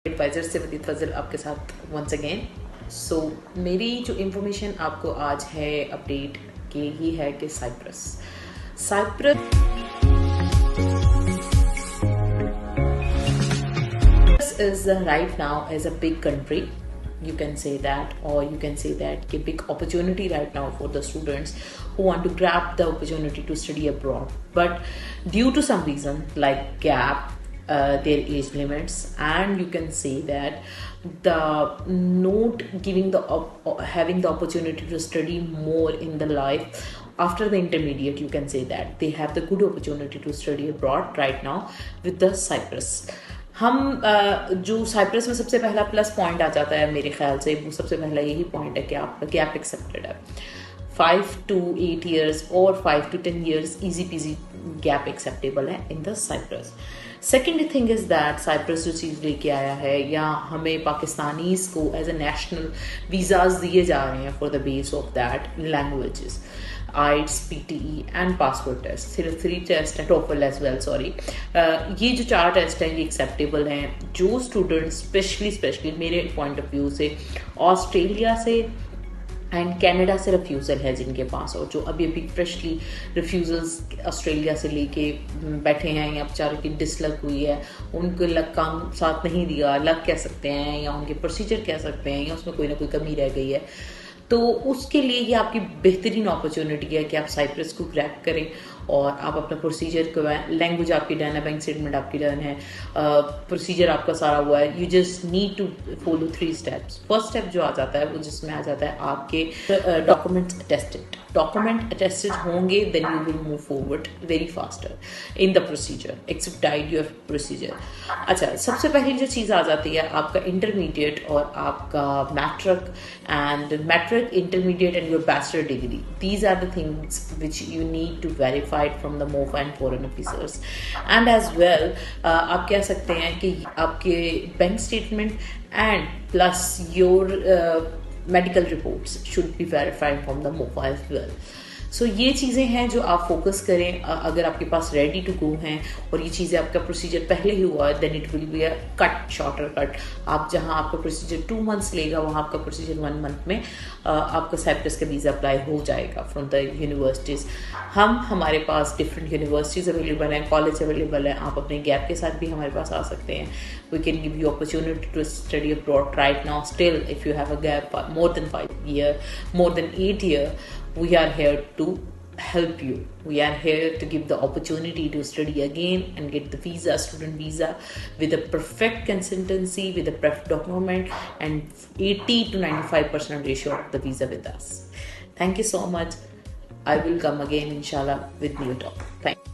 Adviser से वदीद फजल आपके साथ वंस अगेन। सो मेरी जो इन्फॉर्मेशन आपको आज है अपडेट की ही है कि Cyprus is right now as a big country, you can say that, or you can say that a big opportunity right now for the students who want to grab the opportunity to study abroad, but due to some reason like gap, their age limits, and you can say that the not giving the having the opportunity to study more in the life after the intermediate, you can say that they have the good opportunity to study abroad right now with the Cyprus. हम जो Cyprus में सबसे पहला plus point आ जाता है मेरे ख्याल से, वो सबसे पहला यही पॉइंट है कि आपका गैप एक्सेप्टेड है। 5 to 8 years और 5 to 10 years easy peasy gap acceptable है in the Cyprus. Second thing is that Cyprus जो चीज़ लेके आया है, या हमें पाकिस्तानीज को एज ए नेशनल वीज़ाज दिए जा रहे हैं for the base of that languages, IELTS, PTE and passport test. सिर्फ 3 टेस्ट हैं, टोफल एज वेल, सॉरी। ये जो 4 टेस्ट हैं ये एक्सेप्टेबल हैं। जो स्टूडेंट्स स्पेशली मेरे पॉइंट ऑफ व्यू से ऑस्ट्रेलिया से एंड कनाडा से रिफ्यूज़ल है जिनके पास, और जो अभी फ्रेशली रिफ्यूज़ल्स ऑस्ट्रेलिया से लेके बैठे हैं या बेचारों की डिसलक हुई है, उनको लक काम साथ नहीं दिया, लक कह सकते हैं या उनके प्रोसीजर कह सकते हैं, या उसमें कोई ना कोई कमी रह गई है, तो उसके लिए ये आपकी बेहतरीन अपॉर्चुनिटी है कि आप साइप्रस को क्रैक करें और आप अपना प्रोसीजर करवाएं। लैंग्वेज आपकी डन है, बैंक स्टेटमेंट आपकी डन है, प्रोसीजर आपका सारा हुआ है। You just need to follow 3 steps. First step जो आ जाता है वो जिसमें आ जाता है आपके डॉक्यूमेंट अटेस्टेड होंगे, then you will move forward very faster in the procedure, accepted your procedure. अच्छा, सबसे पहली जो चीज़ आ जाती है आपका इंटरमीडिएट और आपका matric, intermediate and your bachelor degree. These are the things which you need to verified from the MOFA and foreign officers. And as well आप कह सकते हैं कि आपके bank statement and plus your medical reports should be verified from the MOFA as well. सो ये चीज़ें हैं जो आप फोकस करें। अगर आपके पास रेडी टू गो हैं और ये चीज़ें आपका प्रोसीजर पहले ही हुआ है, then it will be a shorter cut. आप जहां आपका प्रोसीजर 2 months लेगा, वहां आपका प्रोसीजर 1 month में आपका साइप्रस का वीज़ा अप्लाई हो जाएगा फ्रॉम द यूनिवर्सिटीज़। हमारे पास डिफरेंट यूनिवर्सिटीज़ अवेलेबल हैं, कॉलेज अवेलेबल हैं। आप अपने गैप के साथ भी हमारे पास आ सकते हैं। We can give you opportunity to study abroad right now. Still if you have a gap more than 8 years, we are here to help you. We are here to give the opportunity to study again and get the visa, student visa, with a perfect consistency, with a perfect document, and 80 to 95% ratio of the visa with us. Thank you so much. I will come again inshallah with new topic. Thank you.